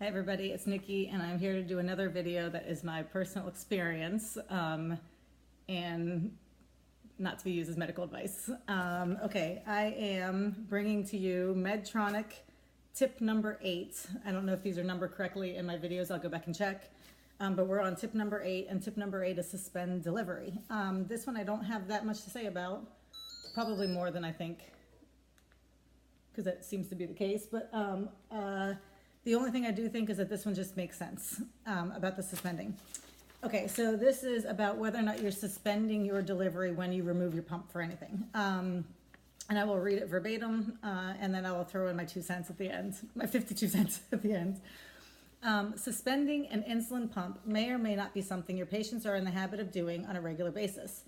Hi everybody, it's Nikki and I'm here to do another video that is my personal experience and not to be used as medical advice. Okay, I am bringing to you Medtronic tip number 8. I don't know if these are numbered correctly in my videos, I'll go back and check. But we're on tip number 8, and tip number 8 is suspend delivery. This one I don't have that much to say about, probably more than I think, because that seems to be the case, but the only thing I do think is that this one just makes sense about the suspending. Okay, so this is about whether or not you're suspending your delivery when you remove your pump for anything. And I will read it verbatim, and then I will throw in my 2 cents at the end, my 52 cents at the end. Suspending an insulin pump may or may not be something your patients are in the habit of doing on a regular basis.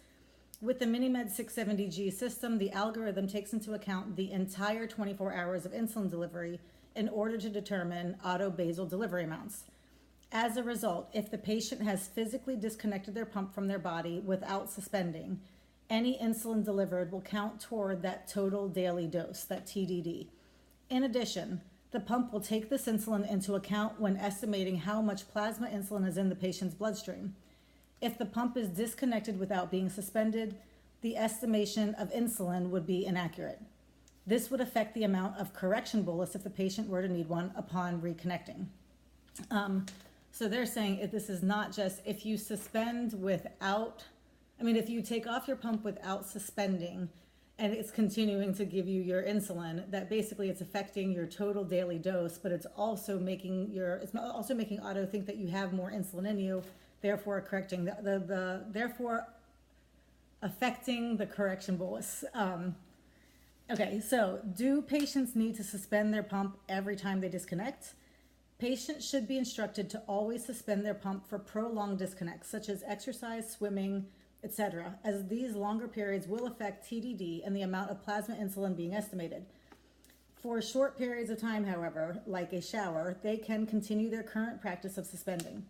With the Minimed 670G system, the algorithm takes into account the entire 24 hours of insulin delivery in order to determine auto-basal delivery amounts. As a result, if the patient has physically disconnected their pump from their body without suspending, any insulin delivered will count toward that total daily dose, that TDD. In addition, the pump will take this insulin into account when estimating how much plasma insulin is in the patient's bloodstream. If the pump is disconnected without being suspended, the estimation of insulin would be inaccurate. This would affect the amount of correction bolus if the patient were to need one upon reconnecting. So they're saying this is not just if you suspend without, if you take off your pump without suspending and it's continuing to give you your insulin, that basically it's affecting your total daily dose, but it's also making auto think that you have more insulin in you, therefore correcting therefore affecting the correction bolus. Okay, so do patients need to suspend their pump every time they disconnect? Patients should be instructed to always suspend their pump for prolonged disconnects, such as exercise, swimming, etc., as these longer periods will affect TDD and the amount of plasma insulin being estimated. For short periods of time, however, like a shower, they can continue their current practice of suspending.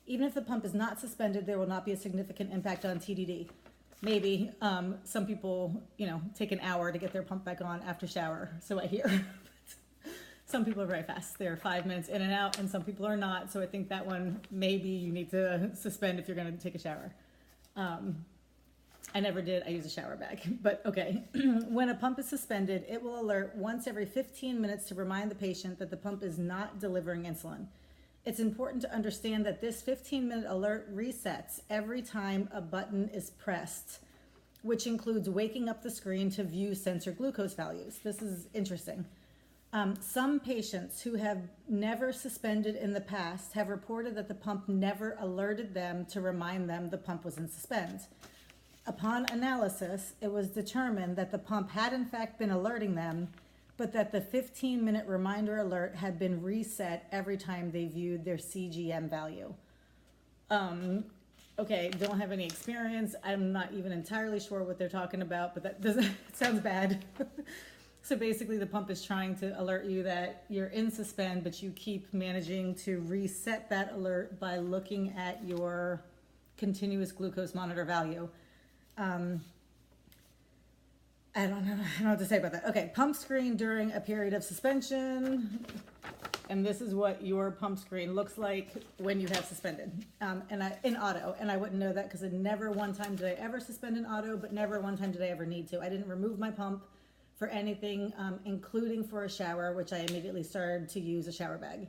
Even if the pump is not suspended, there will not be a significant impact on TDD. Maybe some people, take an hour to get their pump back on after shower, so I hear. Some people are very fast. They're 5 minutes in and out, and some people are not. So I think that one, maybe you need to suspend if you're going to take a shower. I never did. I use a shower bag. But okay. When a pump is suspended, it will alert once every 15 minutes to remind the patient that the pump is not delivering insulin. It's important to understand that this 15-minute alert resets every time a button is pressed, which includes waking up the screen to view sensor glucose values. This is interesting. Some patients who have never suspended in the past have reported that the pump never alerted them to remind them the pump was in suspend. Upon analysis, it was determined that the pump had in fact been alerting them, but that the 15-minute reminder alert had been reset every time they viewed their CGM value. Okay, don't have any experience. I'm not even entirely sure what they're talking about, but that doesn't, it sounds bad. So basically the pump is trying to alert you that you're in suspend, but you keep managing to reset that alert by looking at your continuous glucose monitor value. I don't know what to say about that. Okay, pump screen during a period of suspension. And this is what your pump screen looks like when you have suspended in auto. And I wouldn't know that because never one time did I ever suspend in auto, but never one time did I ever need to. I didn't remove my pump for anything, including for a shower, which I immediately started to use a shower bag.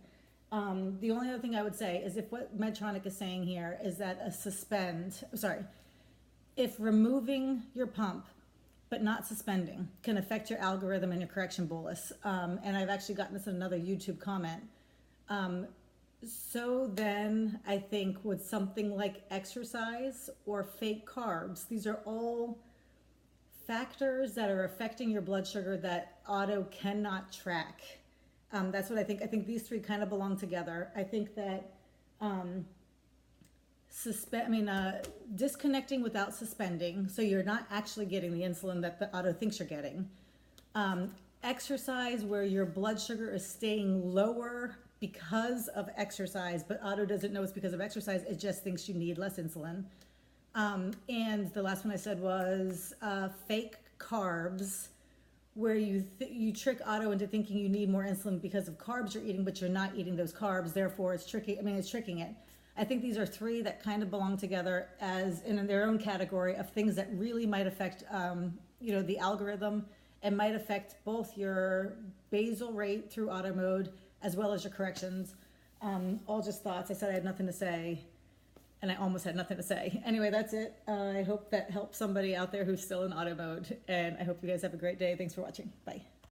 The only other thing I would say is if what Medtronic is saying here is that if removing your pump but not suspending can affect your algorithm and your correction bolus. And I've actually gotten this in another YouTube comment. So then I think with something like exercise or fake carbs, these are all factors that are affecting your blood sugar that auto cannot track. That's what I think. I think these three kind of belong together. I think that disconnecting without suspending, so you're not actually getting the insulin that the auto thinks you're getting. Exercise where your blood sugar is staying lower because of exercise, but auto doesn't know it's because of exercise. It just thinks you need less insulin. And the last one I said was fake carbs, where you trick auto into thinking you need more insulin because of carbs you're eating, but you're not eating those carbs. Therefore, it's tricky. I mean, it's tricking it. I think these are three that kind of belong together as in their own category of things that really might affect, the algorithm and might affect both your basal rate through auto mode as well as your corrections. All just thoughts. I said I had nothing to say, and I almost had nothing to say. Anyway, that's it. I hope that helps somebody out there who's still in auto mode, and I hope you guys have a great day. Thanks for watching. Bye.